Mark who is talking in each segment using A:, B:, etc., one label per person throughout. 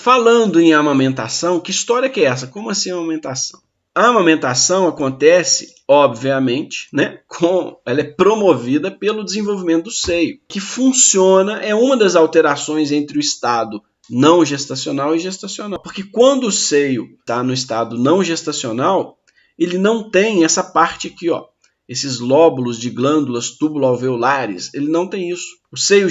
A: Falando em amamentação, que história que é essa? Como assim amamentação? A amamentação acontece, obviamente, né, ela é promovida pelo desenvolvimento do seio, que funciona, é uma das alterações entre o estado não gestacional e gestacional. Porque quando o seio está no estado não gestacional, ele não tem essa parte aqui, ó, esses lóbulos de glândulas túbulo-alveolares, ele não tem isso. O seio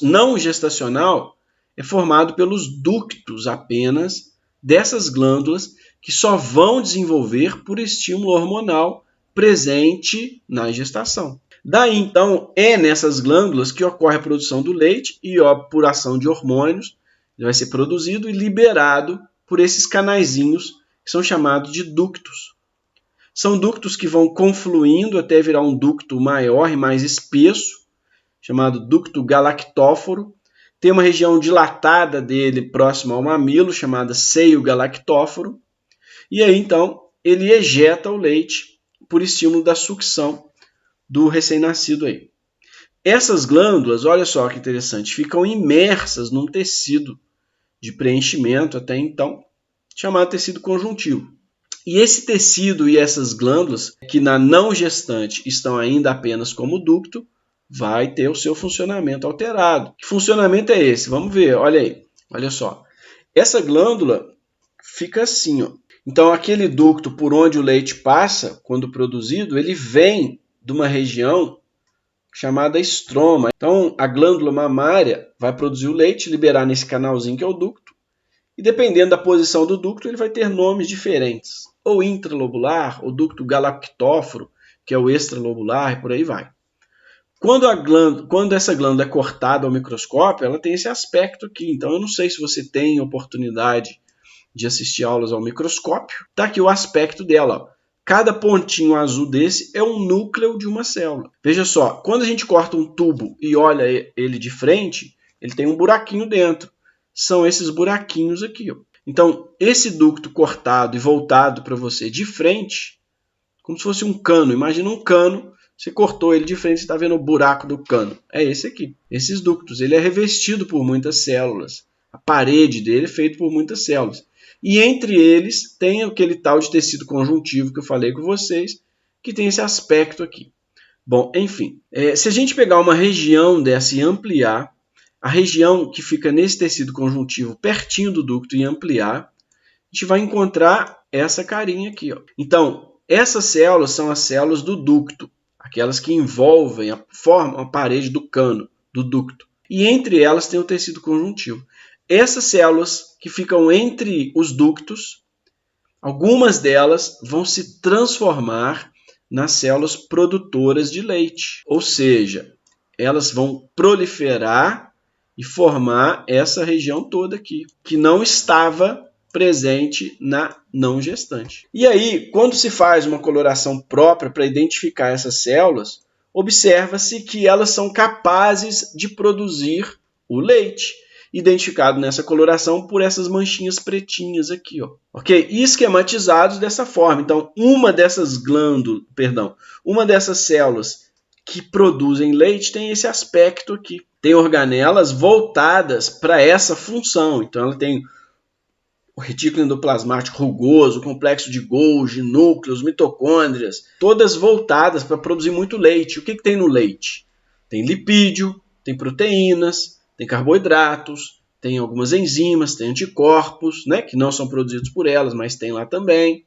A: não gestacional é formado pelos ductos apenas dessas glândulas que só vão desenvolver por estímulo hormonal presente na gestação. Daí, então, é nessas glândulas que ocorre a produção do leite e, ó, por ação de hormônios, ele vai ser produzido e liberado por esses canaizinhos que são chamados de ductos. São ductos que vão confluindo até virar um ducto maior e mais espesso, chamado ducto galactóforo. Tem uma região dilatada dele próxima ao mamilo, chamada seio galactóforo. E aí, então, ele ejeta o leite por estímulo da sucção do recém-nascido aí. Essas glândulas, olha só que interessante, ficam imersas num tecido de preenchimento até então, chamado tecido conjuntivo. E esse tecido e essas glândulas, que na não gestante estão ainda apenas como ducto, vai ter o seu funcionamento alterado. Que funcionamento é esse? Vamos ver, olha aí, olha só. Essa glândula fica assim, ó. Então, aquele ducto por onde o leite passa, quando produzido, ele vem de uma região chamada estroma. Então, a glândula mamária vai produzir o leite, liberar nesse canalzinho que é o ducto, e dependendo da posição do ducto, ele vai ter nomes diferentes. Ou intralobular, ou ducto galactóforo, que é o extralobular, e por aí vai. Quando essa glândula é cortada ao microscópio, ela tem esse aspecto aqui. Então, eu não sei se você tem oportunidade de assistir aulas ao microscópio. Está aqui o aspecto dela. Ó. Cada pontinho azul desse é um núcleo de uma célula. Veja só, quando a gente corta um tubo e olha ele de frente, ele tem um buraquinho dentro. São esses buraquinhos aqui. Ó. Então, esse ducto cortado e voltado para você de frente, como se fosse um cano. Imagina um cano. Você cortou ele de frente, você está vendo o buraco do cano. É esse aqui. Esses ductos. Ele é revestido por muitas células. A parede dele é feita por muitas células. E entre eles tem aquele tal de tecido conjuntivo que eu falei com vocês, que tem esse aspecto aqui. Bom, enfim. Se a gente pegar uma região dessa e ampliar, a região que fica nesse tecido conjuntivo pertinho do ducto e ampliar, a gente vai encontrar essa carinha aqui. Ó. Então, essas células são as células do ducto. Aquelas que envolvem, formam a parede do cano, do ducto. E entre elas tem o tecido conjuntivo. Essas células que ficam entre os ductos, algumas delas vão se transformar nas células produtoras de leite. Ou seja, elas vão proliferar e formar essa região toda aqui, que não estava presente na não gestante. E aí, quando se faz uma coloração própria para identificar essas células, observa-se que elas são capazes de produzir o leite, identificado nessa coloração por essas manchinhas pretinhas aqui, ó. Ok? E esquematizados dessa forma. Então, uma dessas células que produzem leite tem esse aspecto aqui. Tem organelas voltadas para essa função. Então, ela tem o retículo endoplasmático rugoso, o complexo de Golgi, núcleos, mitocôndrias, todas voltadas para produzir muito leite. O que tem no leite? Tem lipídio, tem proteínas, tem carboidratos, tem algumas enzimas, tem anticorpos, né, que não são produzidos por elas, mas tem lá também.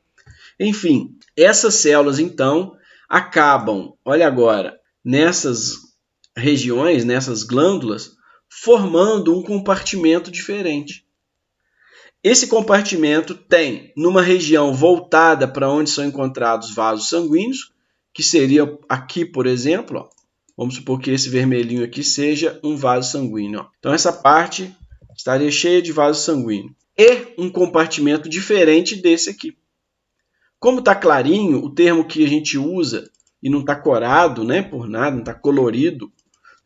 A: Enfim, essas células, então, acabam, olha agora, nessas regiões, nessas glândulas, formando um compartimento diferente. Esse compartimento tem, numa região voltada para onde são encontrados vasos sanguíneos, que seria aqui, por exemplo, ó, vamos supor que esse vermelhinho aqui seja um vaso sanguíneo. Ó. Então, essa parte estaria cheia de vaso sanguíneo. E um compartimento diferente desse aqui. Como está clarinho, o termo que a gente usa, e não está corado, né, por nada, não está colorido,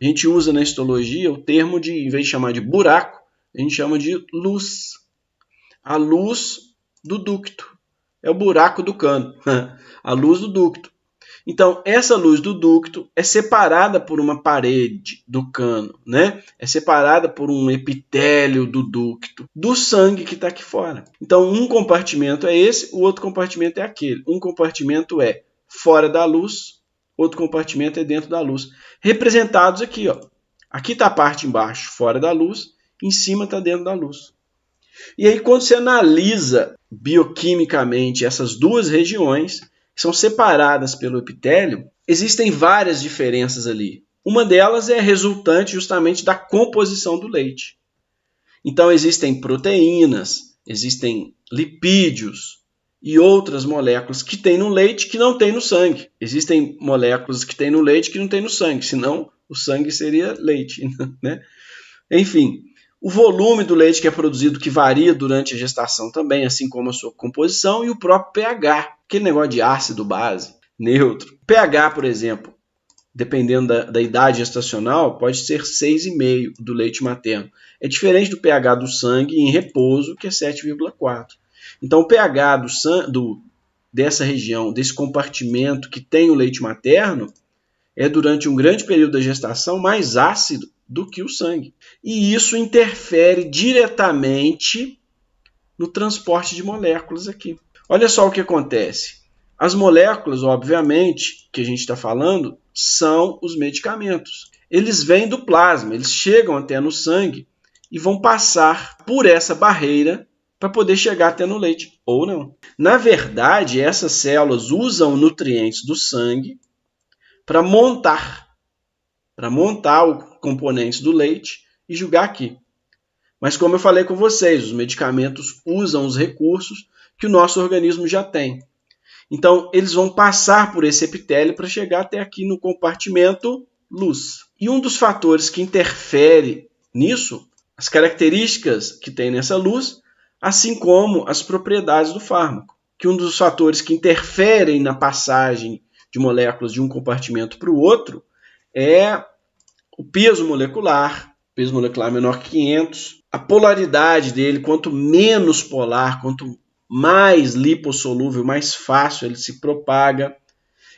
A: a gente usa na histologia o termo de, em vez de chamar de buraco, a gente chama de luz. A luz do ducto. É o buraco do cano. A luz do ducto. Então, essa luz do ducto é separada por uma parede do cano, né? É separada por um epitélio do ducto, do sangue que está aqui fora. Então, um compartimento é esse, o outro compartimento é aquele. Um compartimento é fora da luz, outro compartimento é dentro da luz. Representados aqui, ó. Aqui está a parte embaixo, fora da luz, em cima está dentro da luz. E aí, quando você analisa bioquimicamente essas duas regiões, que são separadas pelo epitélio, existem várias diferenças ali. Uma delas é resultante justamente da composição do leite. Então, existem proteínas, existem lipídios e outras moléculas que tem no leite que não tem no sangue. Existem moléculas que tem no leite que não tem no sangue, senão o sangue seria leite, né? Enfim, o volume do leite que é produzido que varia durante a gestação também, assim como a sua composição e o próprio pH, aquele negócio de ácido, base, neutro. pH, por exemplo, dependendo da idade gestacional, pode ser 6,5 do leite materno. É diferente do pH do sangue em repouso, que é 7,4. Então, o pH dessa região, desse compartimento que tem o leite materno, é durante um grande período da gestação mais ácido do que o sangue. E isso interfere diretamente no transporte de moléculas aqui. Olha só o que acontece. As moléculas, obviamente, que a gente está falando, são os medicamentos. Eles vêm do plasma, eles chegam até no sangue e vão passar por essa barreira para poder chegar até no leite, ou não. Na verdade, essas células usam nutrientes do sangue para montar os componentes do leite e jogar aqui. Mas como eu falei com vocês, os medicamentos usam os recursos que o nosso organismo já tem. Então, eles vão passar por esse epitélio para chegar até aqui no compartimento luz. E um dos fatores que interfere nisso, as características que tem nessa luz, assim como as propriedades do fármaco. Que um dos fatores que interferem na passagem de moléculas de um compartimento para o outro é o peso molecular menor que 500, a polaridade dele, quanto menos polar, quanto mais lipossolúvel, mais fácil ele se propaga.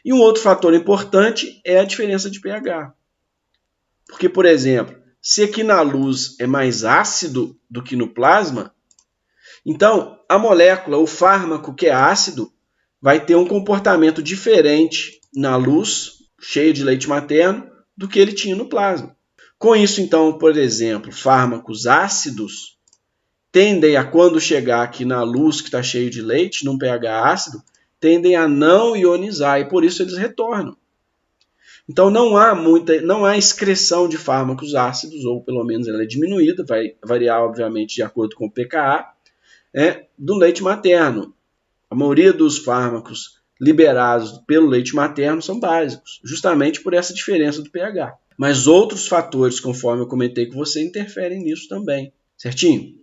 A: E um outro fator importante é a diferença de pH. Porque, por exemplo, se aqui na luz é mais ácido do que no plasma, então a molécula, o fármaco que é ácido, vai ter um comportamento diferente na luz, cheio de leite materno, do que ele tinha no plasma. Com isso, então, por exemplo, fármacos ácidos tendem a, quando chegar aqui na luz que está cheio de leite, num pH ácido, tendem a não ionizar e por isso eles retornam. Então não há excreção de fármacos ácidos, ou pelo menos ela é diminuída, vai variar obviamente de acordo com o pKa, do leite materno. A maioria dos fármacos liberados pelo leite materno são básicos, justamente por essa diferença do pH. Mas outros fatores, conforme eu comentei com você, interferem nisso também. Certinho?